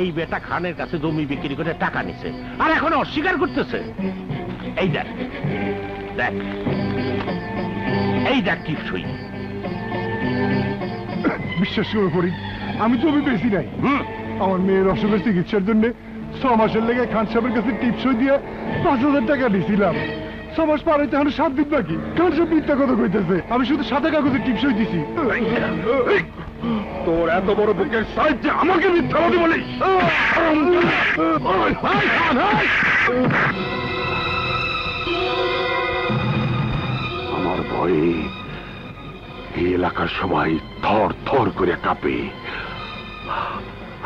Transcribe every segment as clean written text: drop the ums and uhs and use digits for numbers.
এই বেটা খানের কাছে জমি বিক্রি করে টাকা নিছে, আর এখন অস্বীকার করতেছে। এই দেখ দেখ, এই দেখ টিপসই। বিশ্বাস করে পড়ি, আমি জমি বেশি নাই। আমার মেয়ের অসুখের চিকিৎসার জন্য 6 মাসের লেগে খান সাহেবের কাছে টিপসই দিয়ে 5,000 টাকা দিয়েছিলাম। 6 মাস পার হইতে এখন 7 দিন বাকি। খান সাহেব মিথ্যা কথা কইতেছে, আমি শুধু সাদা কাগজে টিপসই দিছি। তোর এত বড় বুকের সাইজ যে আমাকে মিথ্যাবাদী বলিস? আমার ভয়ে এই এলাকার সবাই থর থর করে কাঁপে,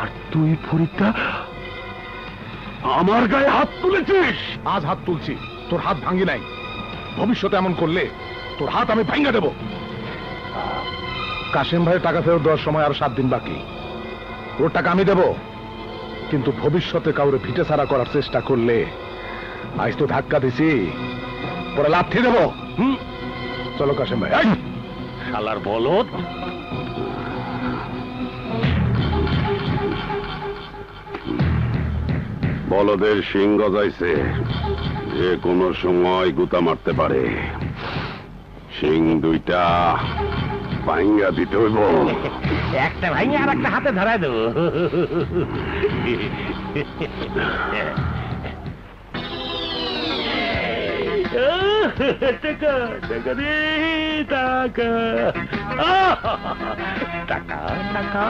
আর তুই ফরিদা আমার গায়ে হাত তুলেছিস। আজ হাত তুলছি, তোর হাত ভাঙি নাই। ভবিষ্যতে এমন করলে তোর হাত আমি ভাঙা দেব। কাশেম ভাইয়ের টাকা ফেরত দেওয়ার সময় আরো 7 দিন বাকি। ওর টাকা আমি দেব, কিন্তু ভবিষ্যতে কাউরে ভিটে ছাড়া করার চেষ্টা করলে, আজ তো ধাক্কা দিছি, পরে লাথি দেব। চলো কাশেম ভাই। শালার বলদ, বলদের শিং গজাইছে, যে কোনো সময় গুতা মারতে পারে। শিং দুইটা ভাঙ্গা দিতে হইব। একটা ভাইয়া আর একটা হাতে ধরায় দেবো। টাকা টাকা রে টাকা, টাকা টাকা।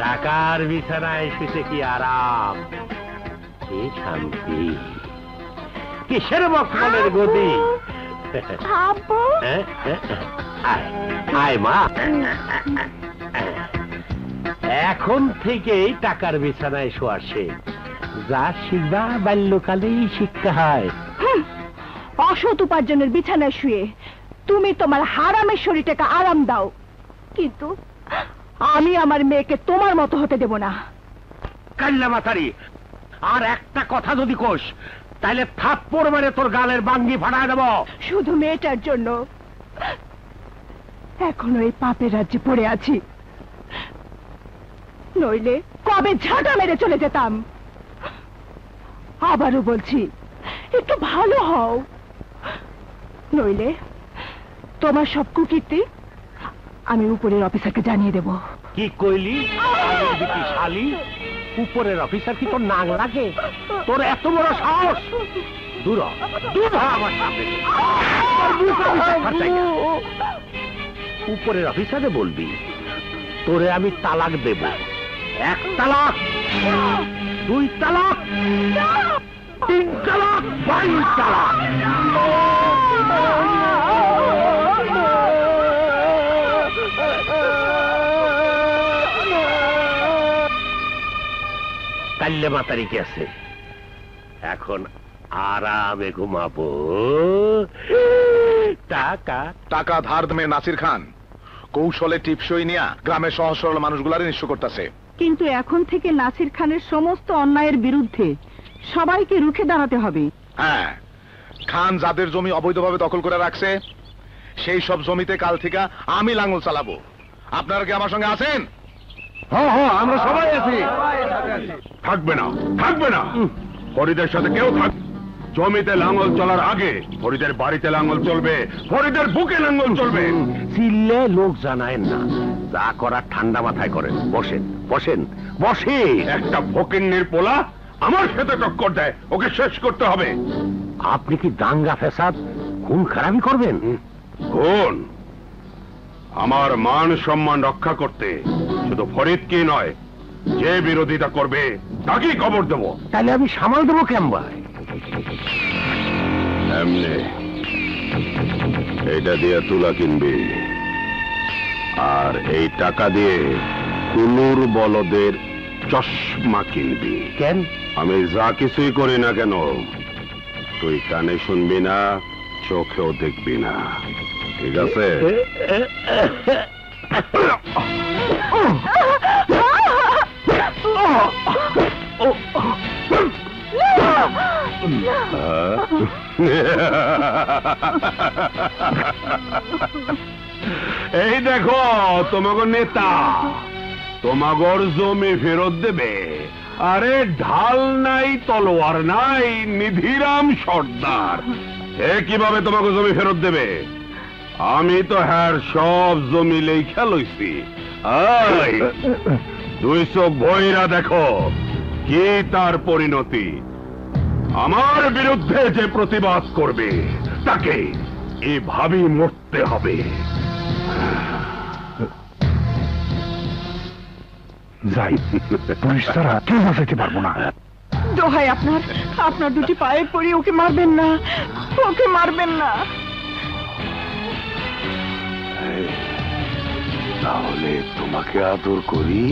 টাকার বিছানায় শুতে কি আরাম, কি শান্তি, কিসের মখমলের গতি। আয় মা, এখন থেকেই টাকার বিছানায় শোয়া শেখ। যা শিখবা বাল্যকালেই শিক্ষা হয়। অসৎ উপার্জনের বিছানায় শুয়ে তুমি তোমার হারামের শরীরটাকে আরাম দাও, কিন্তু আমি আমার মেয়েকে তোমার মতো হতে দেব না। কাল্লা মাথারি, আর একটা কথা যদি কোস তাহলে থাপ্পড় মেরে তোর গালের বাঙ্গি ফাটায় দেব। শুধু মেয়েটার জন্য এখনো এই পাপের রাজ্যে পড়ে আছি, নইলে কবে ঝাঁটা মেরে চলে যেতাম। আবারও বলছি, একটু ভালো হও, নইলে তোমার সব কুকীর্তি আমি উপরের অফিসারকে জানিয়ে দেব। কি কইলি শালি? উপরের অফিসার কি তোর নাক লাগে? তোর এত বড় সাহস! দূর দূর আমার সামনে। উপরের অফিসারে বলবি তোরে আমি তালাক দেব। 1 তালাক, 2 তালাক, 3 তালাক, 5 তালাক। কাল্লে মাতারি গেছে, এখন আরামে ঘুমাবো। টাকা টাকা ধার দেবে নাসির খান কৌশলে টিপসই নিয়া গ্রামের সহজ সরল মানুষগুলারে নিঃস্ব করতেছে। কিন্তু এখন থেকে নাসির খানের সমস্ত অন্যায়ের বিরুদ্ধে সবাইকে রুখে দাঁড়াতে হবে। হ্যাঁ, খান যাদের জমি অবৈধভাবে দখল করে রাখছে সেই সব জমিতে কাল থেকে আমি লাঙ্গল চালাবো। আপনারা কি আমার সঙ্গে আছেন? হ্যাঁ হ্যাঁ, আমরা সবাই আছি। থাকবে না, থাকবে না, ফরিদের সাথে কেউ থাকবে। জমিতে লাঙ্গল চলার আগে ফরিদের বাড়িতে লাঙ্গল চলবে, ফরিদের বুকে লাঙ্গল চলবে। চিল্লে লোক জানায় না, যা করার ঠান্ডা মাথায় করেন। বসেন বসেন বসেন। একটা ফকিন্নির পোলা আমার সাথে টক্কর দেয়, ওকে শেষ করতে হবে। আপনি কি দাঙ্গা ফেসাদ খুন খারাপি করবেন? খুন? আমার মান সম্মান রক্ষা করতে শুধু ফরিদকে নয়, যে বিরোধিতা করবে তাকেই খবর দেব। তাহলে আমি সামাল দেবো কেমন? এমনি এইটা দিয়ে তুলা কিনবি, আর এই টাকা দিয়ে কুনুর বলদের চশমা কিনবি। কেন? আমি যা কিছুই করি না কেন, তুই কানে শুনবি না, চোখেও দেখবি না, ঠিক আছে? এই দেখো তোমাকে নেতা তোমাগর জমি ফেরত দেবে। আরে ঢাল নাই তলোয়ার নাই নিধিরাম সর্দার, এ কিভাবে তোমাকে জমি ফেরত দেবে? আমি তো হ্যাঁ সব জমি লেখা লইছি। দুই চোখ ভৈরা দেখো কি তার পরিণতি। আমার বিরুদ্ধে যে প্রতিবাদ করবে তাকে এভাবেই মরতে হবে। যাই, পুলিশ ছাড়া কেউ বাঁচাইতে পারবো না। দোহাই আপনার, আপনার দুটি পায়ে পড়ি, ওকে মারবেন না, ওকে মারবেন না। তাহলে তোমাকে আদর করি।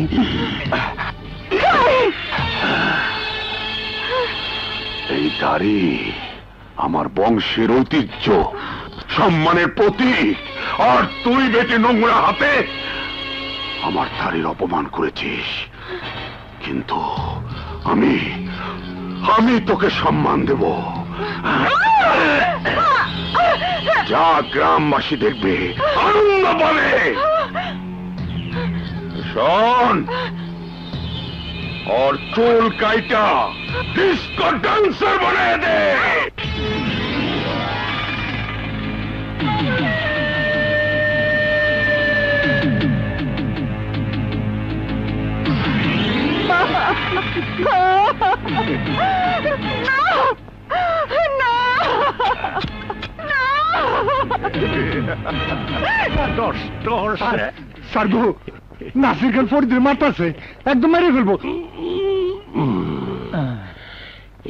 এই দাড়ি আমার বংশের ঐতিহ্য, সম্মানের প্রতীক, আর তুই বেটে নোংরা হাতে আমার দাড়ির অপমান করেছিস। কিন্তু আমি তোকে সম্মান দেব। যা গ্রামবাসী দেখবে আনন্দ পাবে। শোন, और चूल काइटा डिस्को डांसर बना दे। সার্গু, নাসির খান ফরিদের মারতাছে, একদম মেরে ফেলবো।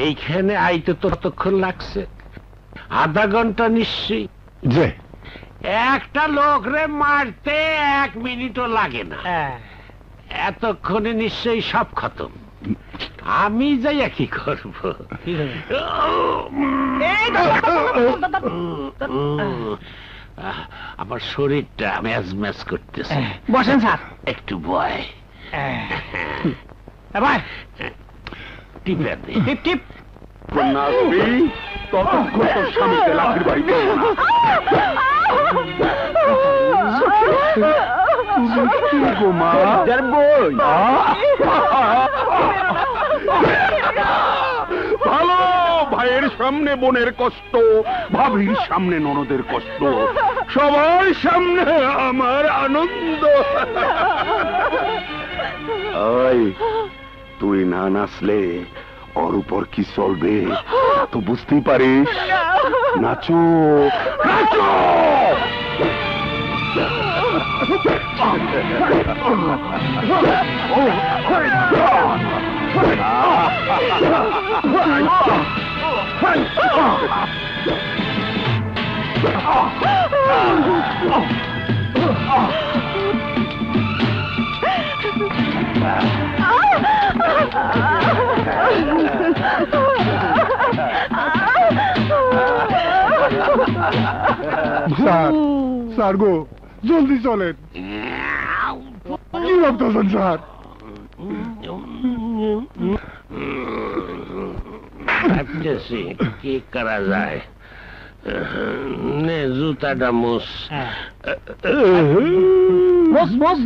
এইখানে আইতে তো কতক্ষণ লাগছে? আধা ঘন্টা নিশ্চয়ই। যে একটা লোক রে মারতে 1 মিনিটও লাগে না। এতক্ষণে নিশ্চয়ই সব খতম। আমি যাইয়া কি করব? আমার শরীরটা ম্যাজ ম্যাজ করতেছে। বসেন স্যার। একটু বয়। টিপে দে। টিপ টিপ। ততক্ষণ তোর স্বামীকে লাঠির বাড়ি দেবো না। ভালো ভাইয়ের সামনে বোনের কষ্ট, ভাবির সামনে ননদের কষ্ট, সবার সামনে আমার আনন্দ। তুই না নাচলে ওর উপর কি চলবে তো বুঝতেই পারিস। নাচো নাচো। স্যার গো, জলদি চলেন। কি ভাবতেছেন স্যার? ভাবতেছি কি করা যায়। নে জুতাটা মোস। মোস মোস।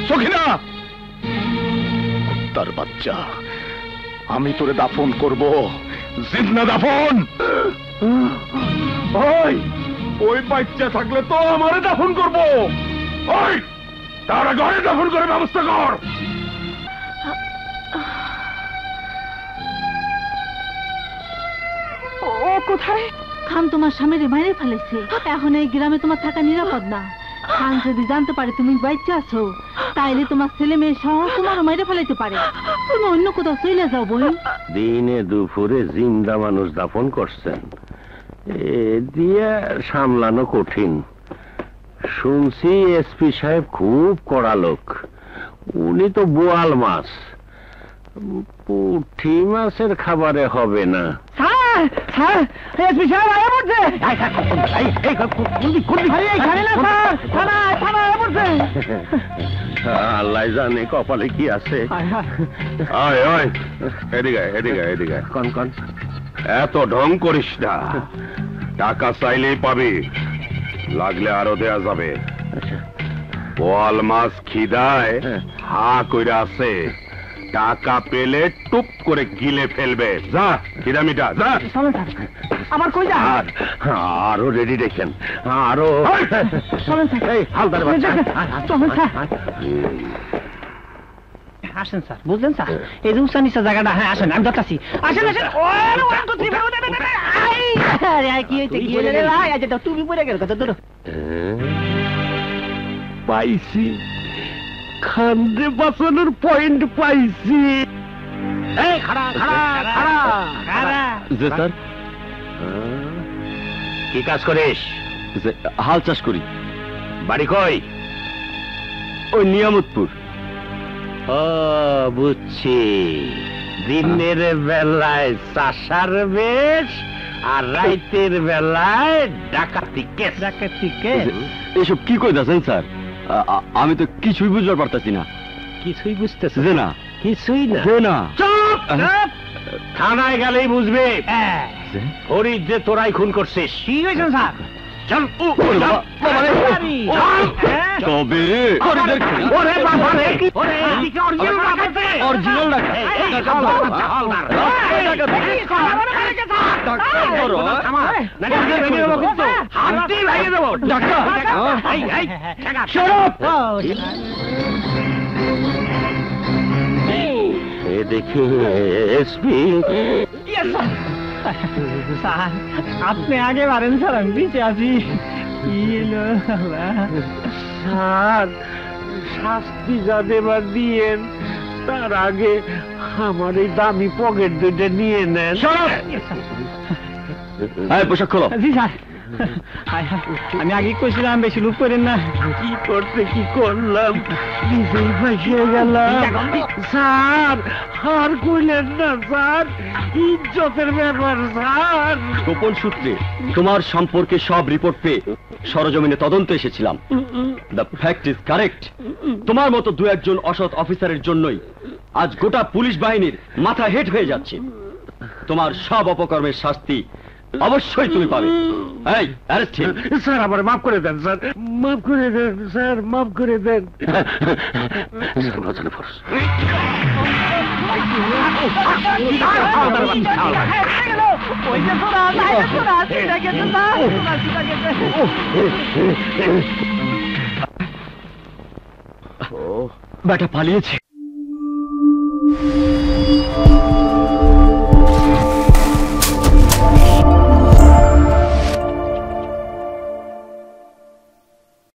সখিনা, তার বাচ্চা, আমি তোরে দাফন করব, জিন্দা দাফন। ওই বাচ্চা থাকলে তো আমারে দাফন করব। ওই তারা ঘরে দাফন করে ব্যবস্থা কর। ও কোথায়? খান তোমার স্বামীরে মাইরে ফেলেছে, এখন এই গ্রামে তোমার থাকা নিরাপদ না। খান যদি জানতে পারে তুমি বাচ্চা আছো তাইলে তোমার ছেলে মেয়ে সহ তোমার মাইরে ফেলাইতে পারে। তুমি অন্য কোথাও চলে যাও বোন। দিনে দুপুরে জিন্দা মানুষ দাফন করছেন, এ দিয়ে সামলানো কঠিন। শুনছি এসপি সাহেব খুব কড়া লোক, উনি তো বোয়াল মাছ, পুঁটি মাছের খাবারে হবে না। আল্লাহ জানে কপালে কি আছে। আয় আয় এদিকে এদিকে এদিকে কন কন, এত ঢং করিস না, টাকা চাইলেই পাবি, লাগলে আরো দেয়া যাবে। বোয়াল মাছ খিদায় হা কইরা আছে, টাকা পেলে টুপ করে গিলে ফেলবে। যা খিদা মিটা যা। আমার কই যা আরো রেডি দেখেন, আরো এই হালদার বাচ্চা। আসেন স্যার, বুঝলেন স্যার, এই যে উসানিসা জায়গাটা, হ্যাঁ আসেন, আমি যাচ্ছি। আসেন আসেন। কি হয়েছে, কি হলে রে ভাই? আজ তো তুমি পড়ে গেল, কত দূর পাইছি, খান্দে বাঁচানোর পয়েন্ট পাইছি। এই খাড়া খাড়া খাড়া খাড়া। যে স্যার, কি কাজ করিস? হাল চাষ করি। বাড়ি কই? ওই নিয়ামতপুর। ও বুঝছি, দিনের বেলায় চাষার বেশ আর রাইতের বেলায় ডাকাতি কেস। ডাকাতি কেস? এসব কি কই দাছেন স্যার? আমি তো কিছুই বুঝতে পারতাছি না। কিছুই বুঝতেছে যে না, কিছুই না। যে না। চুপ! থানায় গেলেই বুঝবে ফরিদ যে তোরাই খুন করছিস। কি হয়েছে স্যার? চল তবে ওরে বাবা রে, ওরে এদিকে অরিজিনাল ডাকাতে, অরিজিনাল ডাকাত। হাতটি ভেঙে দেবো। এ দেখি এসপি। স্যার আপনি আগে পারেন স্যার, আমি পিছিয়ে আছি। স্যার, শাস্তি যা দেবার দিয়েন, তার আগে আমার এই দামি পকেট দুইটা নিয়ে নেন। পোশাক খোলো। জি স্যার, আমি আগে কইছিলাম বেশি লুপ করেন না। কি করতে কি করলাম, নিজেই ফাঁসিয়ে গেলাম। স্যার আর কইলেন না স্যার, ইজ্জতের ব্যাপার স্যার। গোপন সূত্রে তোমার সম্পর্কে সব রিপোর্ট পেয়ে সরজমিনে তদন্ত এসেছিলাম। The fact is correct. তোমার মতো দু একজন অসৎ অফিসারের জন্যই আজ গোটা পুলিশ বাহিনীর মাথা হেট হয়ে যাচ্ছে। তোমার সব অপকর্মের শাস্তি অবশ্যই তুমি পাবে। এই অ্যারেস্ট হিম। স্যার আমার মাফ করে দেন স্যার, মাফ করে দেন স্যার, মাফ করে দেন। বেটা পালিয়েছে।